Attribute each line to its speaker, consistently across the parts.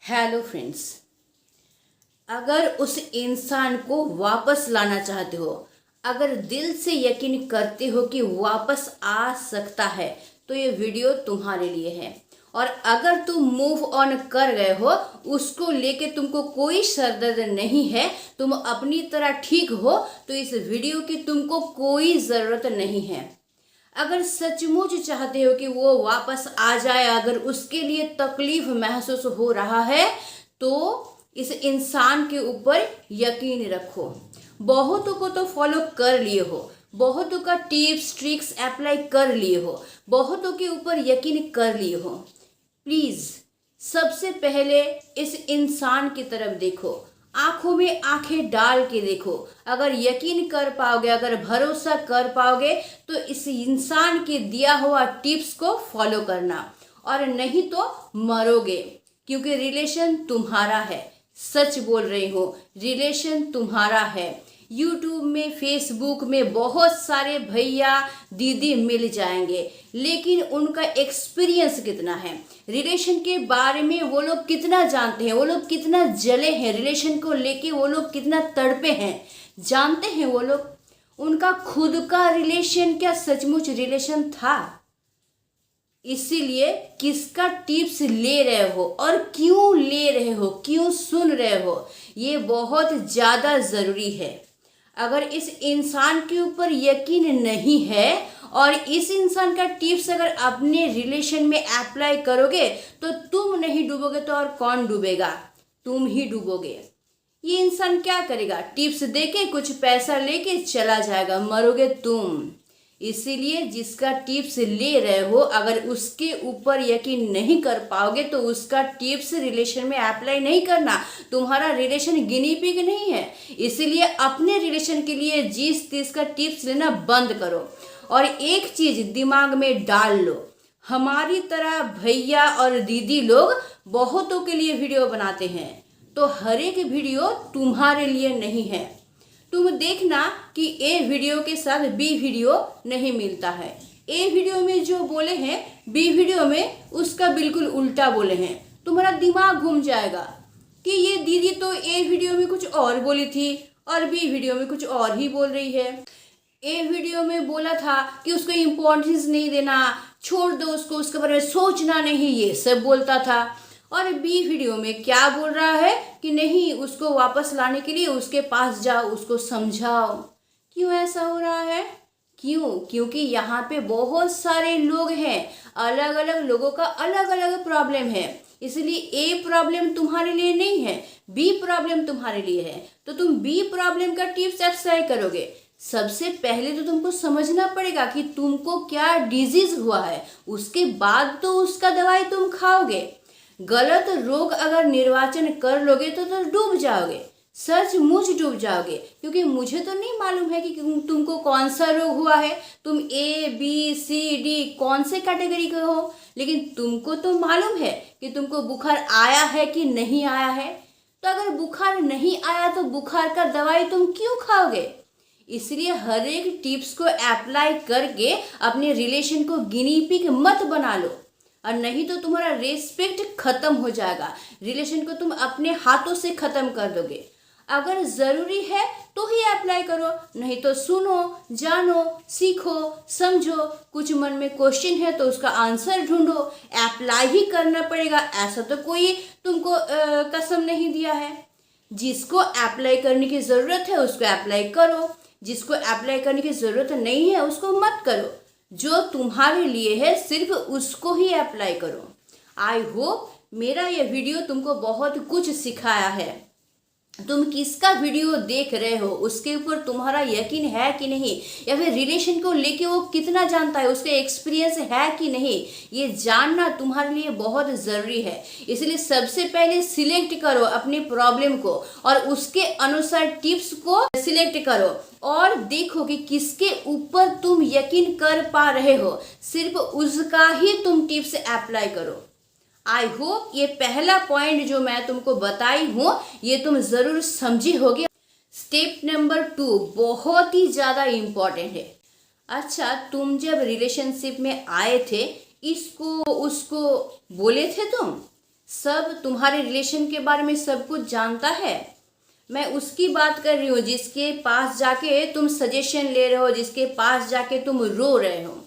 Speaker 1: Hello friends, अगर उस इंसान को वापस लाना चाहते हो, अगर दिल से यकीन करते हो कि वापस आ सकता है, तो ये वीडियो तुम्हारे लिए है। और अगर तुम मूव ऑन कर गए हो, उसको लेके तुमको कोई सरदर्द नहीं है, तुम अपनी तरह ठीक हो, तो इस वीडियो की तुमको कोई ज़रूरत नहीं है। अगर सचमुच चाहते हो कि वो वापस आ जाए, अगर उसके लिए तकलीफ महसूस हो रहा है, तो इस इंसान के ऊपर यकीन रखो। बहुतों को तो फॉलो कर लिए हो, बहुतों का टिप्स ट्रिक्स अप्लाई कर लिए हो, बहुतों के ऊपर यकीन कर लिए हो। प्लीज़ सबसे पहले इस इंसान की तरफ देखो, आंखों में आंखें डाल के देखो। अगर यकीन कर पाओगे, अगर भरोसा कर पाओगे, तो इस इंसान के दिया हुआ टिप्स को फॉलो करना, और नहीं तो मरोगे। क्योंकि रिलेशन तुम्हारा है, सच बोल रही हो, रिलेशन तुम्हारा है। यूट्यूब में, फेसबुक में बहुत सारे भैया दीदी मिल जाएंगे, लेकिन उनका एक्सपीरियंस कितना है, रिलेशन के बारे में वो लोग कितना जानते हैं, वो लोग कितना जले हैं, रिलेशन को लेके वो लोग कितना तड़पे हैं, जानते हैं वो लोग। उनका खुद का रिलेशन क्या सचमुच रिलेशन था? इसीलिए किसका टिप्स ले रहे हो और क्यों ले रहे हो, क्यों सुन रहे हो, ये बहुत ज़्यादा ज़रूरी है। अगर इस इंसान के ऊपर यकीन नहीं है और इस इंसान का टिप्स अगर अपने रिलेशन में अप्लाई करोगे, तो तुम नहीं डूबोगे तो और कौन डूबेगा? तुम ही डूबोगे। ये इंसान क्या करेगा? टिप्स देके कुछ पैसा लेके चला जाएगा, मरोगे तुम। इसीलिए जिसका टिप्स ले रहे हो, अगर उसके ऊपर यकीन नहीं कर पाओगे, तो उसका टिप्स रिलेशन में अप्लाई नहीं करना। तुम्हारा रिलेशन गिनी पिग नहीं है। इसीलिए अपने रिलेशन के लिए जिस चीज का टिप्स लेना बंद करो। और एक चीज दिमाग में डाल लो, हमारी तरह भैया और दीदी लोग बहुतों के लिए वीडियो बनाते हैं, तो हर एक वीडियो तुम्हारे लिए नहीं है। तुम देखना कि ए वीडियो के साथ बी वीडियो नहीं मिलता है। ए वीडियो में जो बोले हैं, बी वीडियो में उसका बिल्कुल उल्टा बोले हैं। तुम्हारा दिमाग घूम जाएगा कि ये दीदी तो ए वीडियो में कुछ और बोली थी और बी वीडियो में कुछ और ही बोल रही है। ए वीडियो में बोला था कि उसको इम्पोर्टेंस नहीं देना, छोड़ दो उसको, उसके बारे में सोचना नहीं, ये सब बोलता था। और बी वीडियो में क्या बोल रहा है कि नहीं, उसको वापस लाने के लिए उसके पास जाओ, उसको समझाओ। क्यों ऐसा हो रहा है? क्यों? क्योंकि यहाँ पे बहुत सारे लोग हैं, अलग अलग लोगों का अलग अलग प्रॉब्लम है। इसलिए ए प्रॉब्लम तुम्हारे लिए नहीं है, बी प्रॉब्लम तुम्हारे लिए है, तो तुम बी प्रॉब्लम का टिप्स अप्लाई करोगे। सबसे पहले तो तुमको समझना पड़ेगा कि तुमको क्या डिजीज हुआ है, उसके बाद तो उसका दवाई तुम खाओगे। गलत रोग अगर निर्वाचन कर लोगे तो डूब जाओगे, सचमुच डूब जाओगे। क्योंकि मुझे तो नहीं मालूम है कि तुमको कौन सा रोग हुआ है, तुम ए बी सी डी कौन से कैटेगरी के हो, लेकिन तुमको तो मालूम है कि तुमको बुखार आया है कि नहीं आया है। तो अगर बुखार नहीं आया तो बुखार का दवाई तुम क्यों खाओगे? इसलिए हर एक टिप्स को अप्लाई करके अपने रिलेशन को गिनी पिग मत बना लो, और नहीं तो तुम्हारा रेस्पेक्ट खत्म हो जाएगा, रिलेशन को तुम अपने हाथों से खत्म कर दोगे। अगर ज़रूरी है तो ही अप्लाई करो, नहीं तो सुनो, जानो, सीखो, समझो। कुछ मन में क्वेश्चन है तो उसका आंसर ढूंढो, अप्लाई ही करना पड़ेगा। ऐसा तो कोई तुमको कसम नहीं दिया है। जिसको अप्लाई करने की ज़रूरत है उसको अप्लाई करो, जिसको अप्लाई करने की ज़रूरत नहीं है उसको मत करो। जो तुम्हारे लिए है सिर्फ उसको ही अप्लाई करो। आई होप मेरा ये वीडियो तुमको बहुत कुछ सिखाया है। तुम किसका वीडियो देख रहे हो, उसके ऊपर तुम्हारा यकीन है कि नहीं, या फिर रिलेशन को लेके वो कितना जानता है, उसका एक्सपीरियंस है कि नहीं, ये जानना तुम्हारे लिए बहुत ज़रूरी है। इसलिए सबसे पहले सिलेक्ट करो अपने प्रॉब्लम को, और उसके अनुसार टिप्स को सिलेक्ट करो, और देखो कि किसके ऊपर तुम यकीन कर पा रहे हो, सिर्फ उसका ही तुम टिप्स अप्लाई करो। आई होप ये पहला पॉइंट जो मैं तुमको बताई हूँ ये तुम ज़रूर समझी होगी। स्टेप नंबर 2 बहुत ही ज़्यादा इम्पॉर्टेंट है। अच्छा, तुम जब रिलेशनशिप में आए थे, इसको उसको बोले थे तुम सब तुम्हारे रिलेशन के बारे में सब कुछ जानता है। मैं उसकी बात कर रही हूँ जिसके पास जाके तुम सजेशन ले रहे हो, जिसके पास जाके तुम रो रहे हो।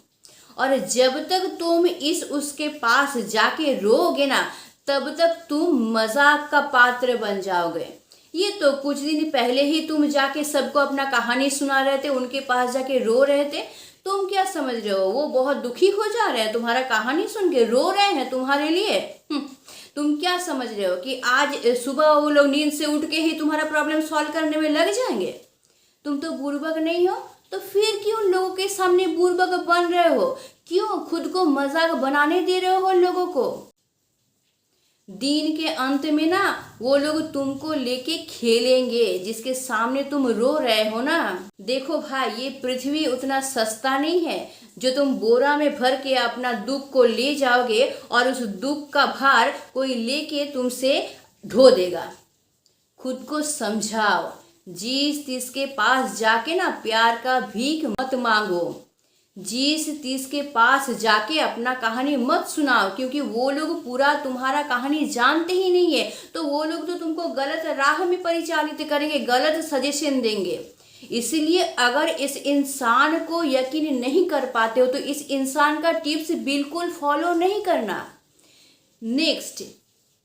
Speaker 1: और जब तक तुम उसके पास जाके रोगे ना, तब तक तुम मजाक का पात्र बन जाओगे। ये तो कुछ दिन पहले ही तुम जाके सबको अपना कहानी सुना रहे थे, उनके पास जाके रो रहे थे। तुम क्या समझ रहे हो वो बहुत दुखी हो जा रहे हैं तुम्हारा कहानी सुन के, रो रहे हैं तुम्हारे लिए? तुम क्या समझ रहे हो कि आज सुबह वो लोग नींद से उठ के ही तुम्हारा प्रॉब्लम सॉल्व करने में लग जाएंगे? तुम तो बुड़बक नहीं हो, तो फिर क्यों लोगों के सामने बुड़बक बन रहे हो? क्यों खुद को मजाक बनाने दे रहे हो लोगों को? दिन के अंत में ना वो लोग तुमको लेके खेलेंगे जिसके सामने तुम रो रहे हो ना। देखो भाई, ये पृथ्वी उतना सस्ता नहीं है जो तुम बोरा में भर के अपना दुख को ले जाओगे और उस दुख का भार कोई लेके तुमसे ढो देगा। खुद को समझाओ। जिस जिसके पास जाके ना प्यार का भीख मत मांगो। जिस तीस के पास जाके अपना कहानी मत सुनाओ, क्योंकि वो लोग पूरा तुम्हारा कहानी जानते ही नहीं है। तो वो लोग तो तुमको गलत राह में परिचालित करेंगे, गलत सजेशन देंगे। इसलिए अगर इस इंसान को यकीन नहीं कर पाते हो तो इस इंसान का टिप्स बिल्कुल फॉलो नहीं करना। नेक्स्ट,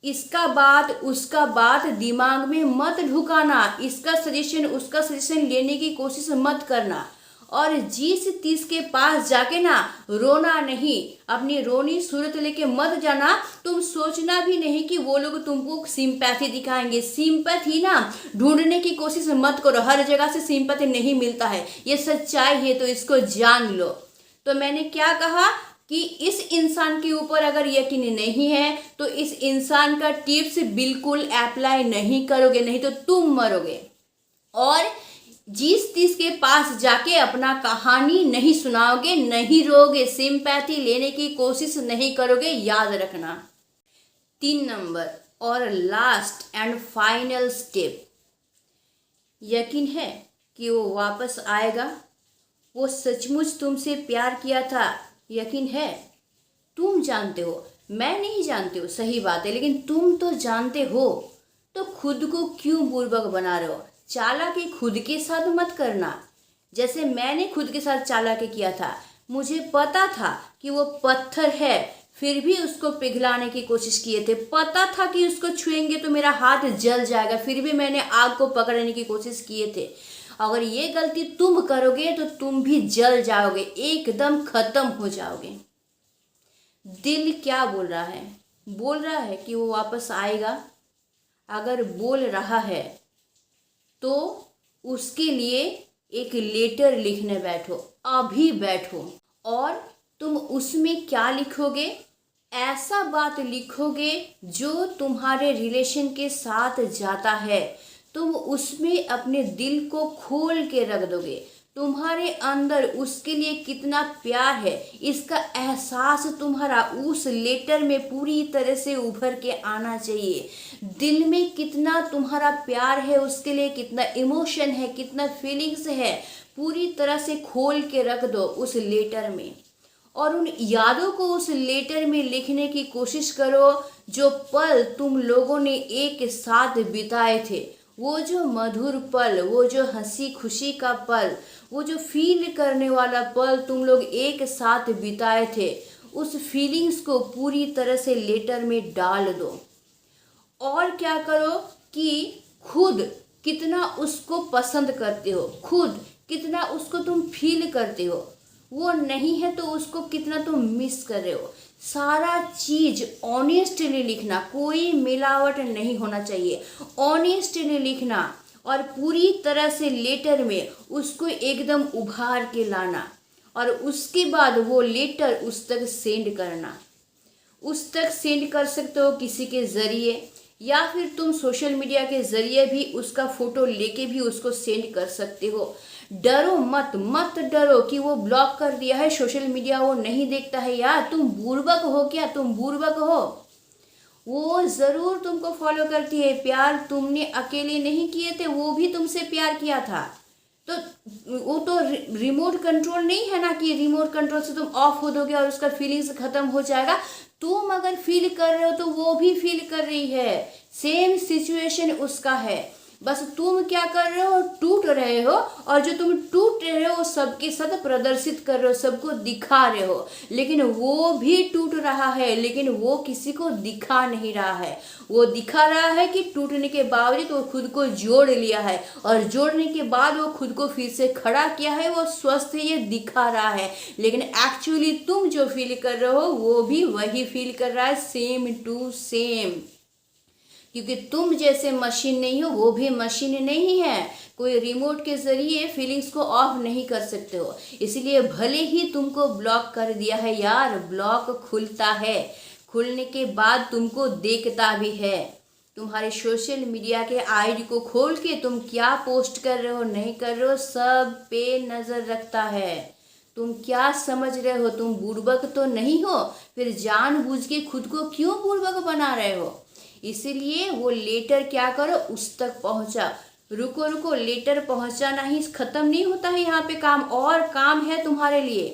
Speaker 1: इसका बात उसका बात दिमाग में मत ढुकाना। इसका सजेशन उसका सजेशन लेने की कोशिश मत करना। और जिस तीस के पास जाके ना रोना नहीं, अपनी रोनी सूरत लेके मत जाना। तुम सोचना भी नहीं कि वो लोग तुमको सिंपैथी दिखाएंगे। सिंपैथी ना ढूंढने की कोशिश मत करो, हर जगह से सिंपैथी नहीं मिलता है, ये सच्चाई है, तो इसको जान लो। तो मैंने क्या कहा कि इस इंसान के ऊपर अगर यकीन नहीं है तो इस इंसान का टिप्स बिल्कुल अप्लाई नहीं करोगे, नहीं तो तुम मरोगे। और जिस तीस के पास जाके अपना कहानी नहीं सुनाओगे, नहीं रोगे, सिंपैथी लेने की कोशिश नहीं करोगे, याद रखना। 3 नंबर और लास्ट एंड फाइनल स्टेप, यकीन है कि वो वापस आएगा? वो सचमुच तुमसे प्यार किया था? यकीन है? तुम जानते हो, मैं नहीं जानती हूँ, सही बात है, लेकिन तुम तो जानते हो। तो खुद को क्यों बुड़बक बना रहे हो? चालाकी खुद के साथ मत करना, जैसे मैंने खुद के साथ चालाकी किया था। मुझे पता था कि वो पत्थर है, फिर भी उसको पिघलाने की कोशिश किए थे। पता था कि उसको छुएंगे तो मेरा हाथ जल जाएगा, फिर भी मैंने आग को पकड़ने की कोशिश किए थे। अगर ये गलती तुम करोगे तो तुम भी जल जाओगे, एकदम खत्म हो जाओगे। दिल क्या बोल रहा है? बोल रहा है कि वो वापस आएगा। अगर बोल रहा है तो उसके लिए एक लेटर लिखने बैठो, अभी बैठो। और तुम उसमें क्या लिखोगे? ऐसा बात लिखोगे जो तुम्हारे रिलेशन के साथ जाता है। तुम उसमें अपने दिल को खोल के रख दोगे। तुम्हारे अंदर उसके लिए कितना प्यार है, इसका एहसास तुम्हारा उस लेटर में पूरी तरह से उभर के आना चाहिए। दिल में कितना तुम्हारा प्यार है उसके लिए, कितना इमोशन है, कितना फीलिंग्स है, पूरी तरह से खोल के रख दो उस लेटर में। और उन यादों को उस लेटर में लिखने की कोशिश करो, जो पल तुम लोगों ने एक साथ बिताए थे। वो जो मधुर पल, वो जो हंसी खुशी का पल, वो जो फील करने वाला पल तुम लोग एक साथ बिताए थे, उस फीलिंग्स को पूरी तरह से लेटर में डाल दो। और क्या करो कि खुद कितना उसको पसंद करते हो, खुद कितना उसको तुम फील करते हो, वो नहीं है तो उसको कितना तुम मिस कर रहे हो। सारा चीज ऑनेस्टली लिखना, कोई मिलावट नहीं होना चाहिए। ऑनेस्टली लिखना और पूरी तरह से लेटर में उसको एकदम उभार के लाना। और उसके बाद वो लेटर उस तक सेंड करना। उस तक सेंड कर सकते हो किसी के ज़रिए, या फिर तुम सोशल मीडिया के ज़रिए भी उसका फ़ोटो लेके भी उसको सेंड कर सकते हो। डरो मत, मत डरो कि वो ब्लॉक कर दिया है सोशल मीडिया, वो नहीं देखता है। यार तुम बुड़बक हो क्या? तुम बुड़बक हो। वो ज़रूर तुमको फॉलो करती है। प्यार तुमने अकेले नहीं किए थे, वो भी तुमसे प्यार किया था। तो वो तो रिमोट कंट्रोल नहीं है ना कि रिमोट कंट्रोल से तुम ऑफ हो दोगे और उसका फीलिंग्स ख़त्म हो जाएगा। तुम अगर फील कर रहे हो तो वो भी फील कर रही है, सेम सिचुएशन उसका है। बस तुम क्या कर रहे हो, टूट रहे हो, और जो तुम टूट रहे हो सबके साथ प्रदर्शित कर रहे हो, सबको दिखा रहे हो, लेकिन वो भी टूट रहा है, लेकिन वो किसी को दिखा नहीं रहा है। वो दिखा रहा है कि टूटने के बावजूद वो खुद को जोड़ लिया है, और जोड़ने के बाद वो खुद को फिर से खड़ा किया है, वो स्वस्थ है, ये दिखा रहा है। लेकिन एक्चुअली तुम जो फील कर रहे हो वो भी वही फील कर रहा है, सेम टू सेम। क्योंकि तुम जैसे मशीन नहीं हो, वो भी मशीन नहीं है। कोई रिमोट के जरिए फीलिंग्स को ऑफ नहीं कर सकते हो। इसलिए भले ही तुमको ब्लॉक कर दिया है यार, ब्लॉक खुलता है, खुलने के बाद तुमको देखता भी है। तुम्हारे सोशल मीडिया के आईडी को खोल के तुम क्या पोस्ट कर रहे हो, नहीं कर रहे हो, सब पे नजर रखता है। तुम क्या समझ रहे हो, तुम बुड़बक तो नहीं हो, फिर जानबूझ के खुद को क्यों बुड़बक बना रहे हो। इसीलिए वो लेटर क्या करो, उस तक पहुंचा। रुको रुको, लेटर पहुंचाना ही खत्म नहीं होता है, यहाँ पे काम और काम है तुम्हारे लिए।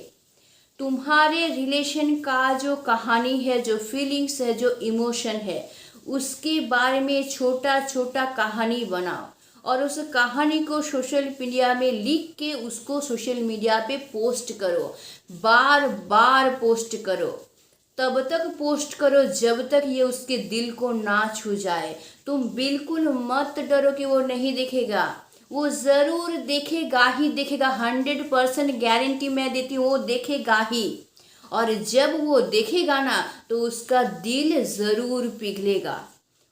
Speaker 1: तुम्हारे रिलेशन का जो कहानी है, जो फीलिंग्स है, जो इमोशन है, उसके बारे में छोटा छोटा कहानी बनाओ, और उस कहानी को सोशल मीडिया में लिख के उसको सोशल मीडिया पे पोस्ट करो, बार बार पोस्ट करो। तब तक पोस्ट करो जब तक ये उसके दिल को ना छू जाए। तुम बिल्कुल मत डरो कि वो नहीं देखेगा, वो ज़रूर देखेगा ही देखेगा। 100% गारंटी मैं देती हूँ, वो देखेगा ही। और जब वो देखेगा ना तो उसका दिल ज़रूर पिघलेगा।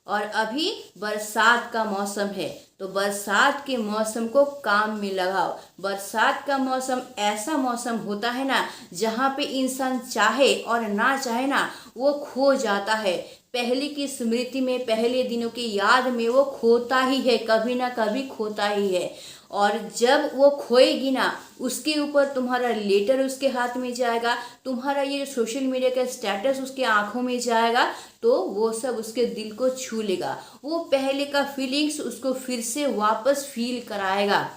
Speaker 1: और अभी बरसात का मौसम है, तो बरसात के मौसम को काम में लगाओ। बरसात का मौसम ऐसा मौसम होता है ना, जहाँ पे इंसान चाहे और ना चाहे ना वो खो जाता है। पहले की स्मृति में, पहले दिनों की याद में वो खोता ही है, कभी ना कभी खोता ही है। और जब वो खोएगी ना, उसके ऊपर तुम्हारा लेटर उसके हाथ में जाएगा, तुम्हारा ये सोशल मीडिया का स्टेटस उसके आंखों में जाएगा, तो वो सब उसके दिल को छू लेगा। वो पहले का फीलिंग्स उसको फिर से वापस फील कराएगा,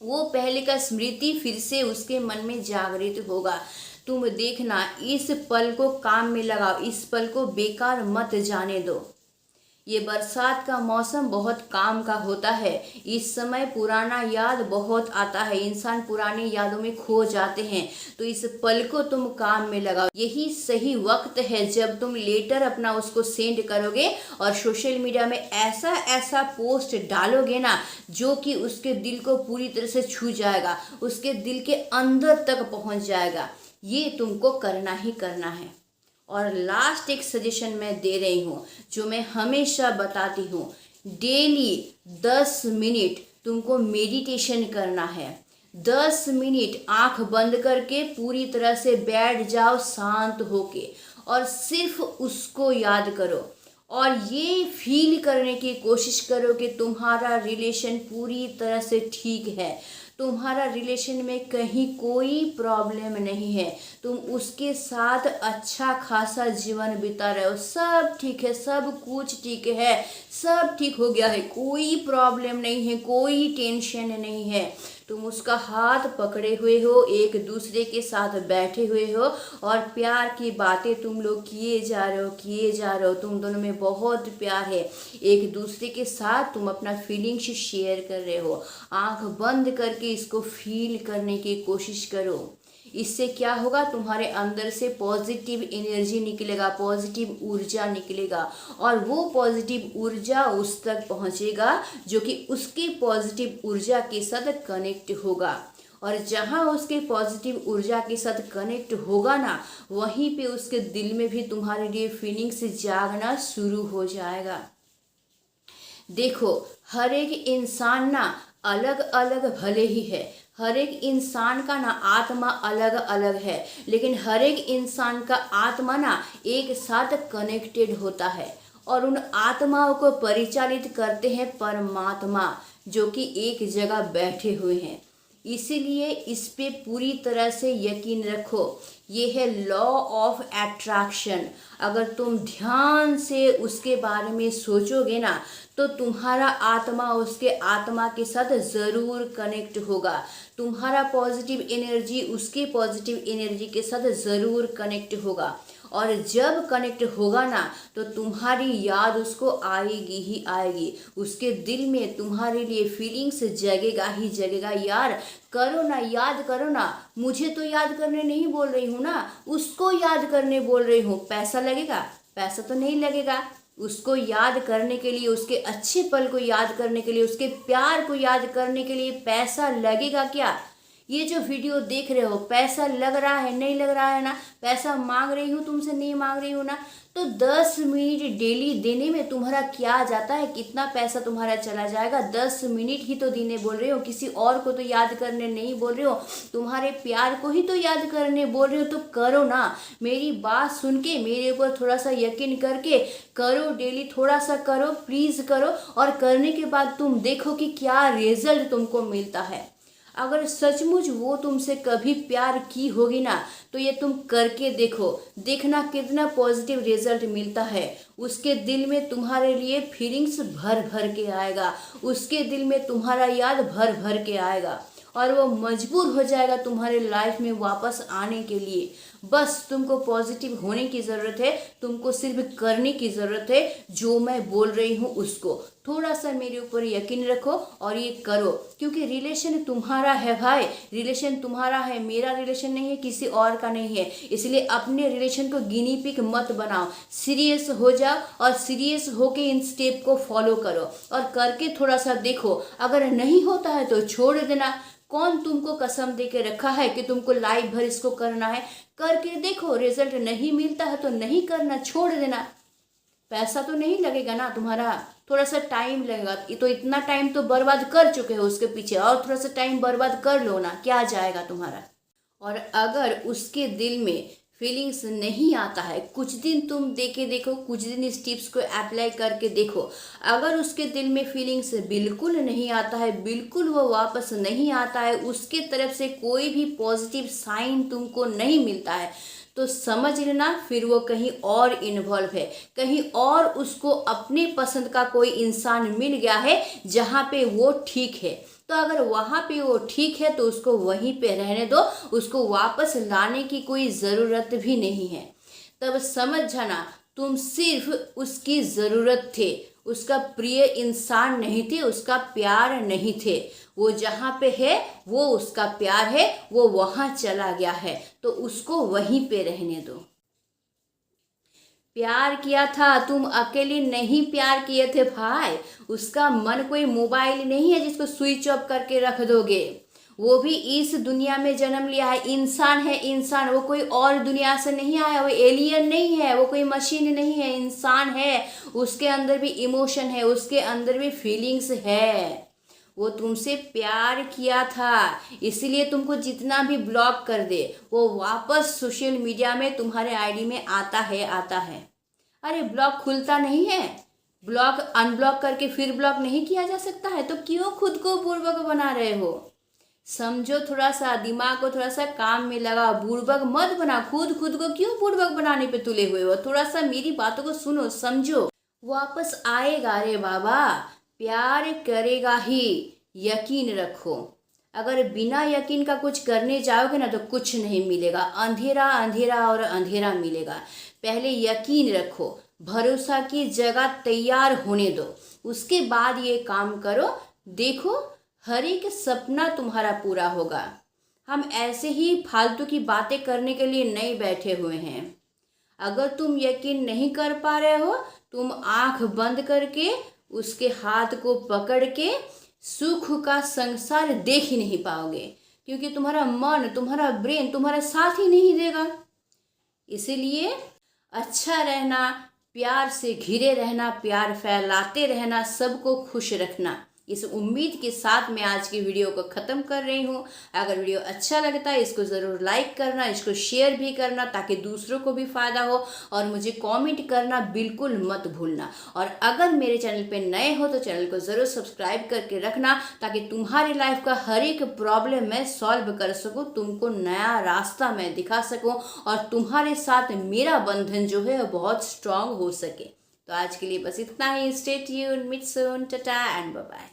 Speaker 1: वो पहले का स्मृति फिर से उसके मन में जागृत होगा। तुम देखना, इस पल को काम में लगाओ, इस पल को बेकार मत जाने दो। ये बरसात का मौसम बहुत काम का होता है। इस समय पुराना याद बहुत आता है, इंसान पुरानी यादों में खो जाते हैं। तो इस पल को तुम काम में लगाओ। यही सही वक्त है जब तुम लेटर अपना उसको सेंड करोगे और सोशल मीडिया में ऐसा ऐसा पोस्ट डालोगे ना, जो कि उसके दिल को पूरी तरह से छू जाएगा, उसके दिल के अंदर तक पहुंच जाएगा। ये तुमको करना ही करना है। और लास्ट एक सजेशन मैं दे रही हूँ, जो मैं हमेशा बताती हूँ। डेली 10 मिनट तुमको मेडिटेशन करना है। 10 मिनट आंख बंद करके पूरी तरह से बैठ जाओ शांत होके, और सिर्फ उसको याद करो, और ये फील करने की कोशिश करो कि तुम्हारा रिलेशन पूरी तरह से ठीक है, तुम्हारा रिलेशन में कहीं कोई प्रॉब्लम नहीं है, तुम उसके साथ अच्छा खासा जीवन बिता रहे हो, सब ठीक है, सब कुछ ठीक है, सब ठीक हो गया है, कोई प्रॉब्लम नहीं है, कोई टेंशन नहीं है। तुम उसका हाथ पकड़े हुए हो, एक दूसरे के साथ बैठे हुए हो, और प्यार की बातें तुम लोग किए जा रहे हो, किए जा रहे हो। तुम दोनों में बहुत प्यार है, एक दूसरे के साथ तुम अपना फीलिंग्स शेयर कर रहे हो। आंख बंद करके इसको फील करने की कोशिश करो। इससे क्या होगा, तुम्हारे अंदर से पॉजिटिव एनर्जी निकलेगा, पॉजिटिव ऊर्जा निकलेगा, और वो पॉजिटिव ऊर्जा उस तक पहुंचेगा जो कि उसकी पॉजिटिव ऊर्जा के साथ कनेक्ट होगा। और जहाँ उसके पॉजिटिव ऊर्जा के साथ कनेक्ट होगा ना, वहीं पे उसके दिल में भी तुम्हारे लिए फीलिंग्स जागना शुरू हो जाएगा। देखो, हर एक इंसान ना अलग अलग भले ही है, हर एक इंसान का ना आत्मा अलग अलग है, लेकिन हर एक इंसान का आत्मा ना एक साथ कनेक्टेड होता है, और उन आत्माओं को परिचालित करते हैं परमात्मा, जो कि एक जगह बैठे हुए हैं। इसीलिए इस पे पूरी तरह से यकीन रखो। ये है लॉ ऑफ अट्रैक्शन। अगर तुम ध्यान से उसके बारे में सोचोगे ना, तो तुम्हारा आत्मा उसके आत्मा के साथ ज़रूर कनेक्ट होगा, तुम्हारा पॉजिटिव एनर्जी उसके पॉजिटिव एनर्जी के साथ ज़रूर कनेक्ट होगा। और जब कनेक्ट होगा ना तो तुम्हारी याद उसको आएगी ही आएगी। उसके दिल में तुम्हारे लिए फीलिंग्स जगेगा ही जगेगा। यार करो ना, याद करो ना। मुझे तो याद करने नहीं बोल रही हूँ ना, उसको याद करने बोल रही हूँ। पैसा लगेगा? पैसा तो नहीं लगेगा। उसको याद करने के लिए, उसके अच्छे पल को याद करने के लिए, उसके प्यार को याद करने के लिए पैसा लगेगा क्या? ये जो वीडियो देख रहे हो, पैसा लग रहा है? नहीं लग रहा है ना? पैसा मांग रही हूँ तुमसे, नहीं मांग रही हूँ ना? तो 10 मिनट डेली देने में तुम्हारा क्या जाता है? कितना पैसा तुम्हारा चला जाएगा? 10 मिनट ही तो देने बोल रही हो, किसी और को तो याद करने नहीं बोल रही हो, तुम्हारे प्यार को ही तो याद करने बोल रही हो। तो करो ना, मेरी बात सुन के मेरे ऊपर थोड़ा सा यकीन करके करो। डेली थोड़ा सा करो, प्लीज करो। और करने के बाद तुम देखो कि क्या रिजल्ट तुमको मिलता है। अगर सचमुच वो तुमसे कभी प्यार की होगी ना तो ये तुम करके देखो, देखना कितना पॉजिटिव रिजल्ट मिलता है। उसके दिल में तुम्हारे लिए फीलिंग्स भर भर के आएगा, उसके दिल में तुम्हारा याद भर भर के आएगा और वो मजबूर हो जाएगा तुम्हारे लाइफ में वापस आने के लिए। बस तुमको पॉजिटिव होने की ज़रूरत है, तुमको सिर्फ करने की ज़रूरत है जो मैं बोल रही हूँ उसको। थोड़ा सा मेरे ऊपर यकीन रखो और ये करो, क्योंकि रिलेशन तुम्हारा है भाई, रिलेशन तुम्हारा है, मेरा रिलेशन नहीं है, किसी और का नहीं है। इसलिए अपने रिलेशन को गिनी पिक मत बनाओ, सीरियस हो जाओ और सीरियस होके इन स्टेप को फॉलो करो और करके थोड़ा सा देखो। अगर नहीं होता है तो छोड़ देना। कौन तुमको कसम दे के रखा है कि तुमको लाइफ भर इसको करना है? करके देखो, रिजल्ट नहीं मिलता है तो नहीं करना, छोड़ देना। पैसा तो नहीं लगेगा ना तुम्हारा, थोड़ा सा टाइम लगेगा। तो इतना टाइम तो बर्बाद कर चुके हो उसके पीछे, और थोड़ा सा टाइम बर्बाद कर लो ना, क्या जाएगा तुम्हारा। और अगर उसके दिल में फीलिंग्स नहीं आता है, कुछ दिन तुम देके देखो, कुछ दिन इस टिप्स को अप्लाई करके देखो। अगर उसके दिल में फीलिंग्स बिल्कुल नहीं आता है, बिल्कुल वो वापस नहीं आता है, उसके तरफ से कोई भी पॉजिटिव साइन तुमको नहीं मिलता है, तो समझ लेना फिर वो कहीं और इन्वॉल्व है, कहीं और उसको अपने पसंद का कोई इंसान मिल गया है जहाँ पे वो ठीक है। तो अगर वहाँ पे वो ठीक है तो उसको वहीं पे रहने दो, उसको वापस लाने की कोई ज़रूरत भी नहीं है। तब समझ जाना तुम सिर्फ उसकी ज़रूरत थे, उसका प्रिय इंसान नहीं थे, उसका प्यार नहीं थे। वो जहाँ पे है वो उसका प्यार है, वो वहाँ चला गया है, तो उसको वहीं पे रहने दो। प्यार किया था, तुम अकेले नहीं प्यार किए थे भाई। उसका मन कोई मोबाइल नहीं है जिसको स्विच ऑफ करके रख दोगे। वो भी इस दुनिया में जन्म लिया है, इंसान है इंसान, वो कोई और दुनिया से नहीं आया, वो एलियन नहीं है, वो कोई मशीन नहीं है, इंसान है। उसके अंदर भी इमोशन है, उसके अंदर भी फीलिंग्स है। वो तुमसे प्यार किया था, इसलिए तुमको जितना भी ब्लॉक कर दे वो वापस सोशल मीडिया में तुम्हारे आईडी में आता है, आता है। अरे ब्लॉक खुलता नहीं है, ब्लॉक अनब्लॉक करके फिर ब्लॉक नहीं किया जा सकता है, तो क्यों खुद को बुड़बक बना रहे हो? समझो, थोड़ा सा दिमाग को थोड़ा सा काम में लगा, बुड़बक मत बना। खुद को क्यों बुड़बक बनाने पे तुले हुए हो? थोड़ा सा मेरी बातों को सुनो, समझो। वापस आएगा रे बाबा, प्यार करेगा ही, यकीन रखो। अगर बिना यकीन का कुछ करने जाओगे ना तो कुछ नहीं मिलेगा, अंधेरा अंधेरा और अंधेरा मिलेगा। पहले यकीन रखो, भरोसा की जगह तैयार होने दो, उसके बाद ये काम करो। देखो हर एक सपना तुम्हारा पूरा होगा। हम ऐसे ही फालतू की बातें करने के लिए नहीं बैठे हुए हैं। अगर तुम यकीन नहीं कर पा रहे हो, तुम आंख बंद करके उसके हाथ को पकड़ के सुख का संसार देख ही नहीं पाओगे, क्योंकि तुम्हारा मन, तुम्हारा ब्रेन तुम्हारा साथ ही नहीं देगा। इसलिए अच्छा रहना, प्यार से घिरे रहना, प्यार फैलाते रहना, सबको खुश रखना, इस उम्मीद के साथ मैं आज की वीडियो को ख़त्म कर रही हूँ। अगर वीडियो अच्छा लगता है इसको ज़रूर लाइक करना, इसको शेयर भी करना ताकि दूसरों को भी फ़ायदा हो, और मुझे कमेंट करना बिल्कुल मत भूलना। और अगर मेरे चैनल पे नए हो तो चैनल को ज़रूर सब्सक्राइब करके रखना ताकि तुम्हारी लाइफ का हर एक प्रॉब्लम मैं सॉल्व कर सकूँ, तुमको नया रास्ता मैं दिखा सकूँ और तुम्हारे साथ मेरा बंधन जो है बहुत स्ट्रांग हो सके। तो आज के लिए बस इतना ही। Stay tuned, meet soon, tata and bye bye.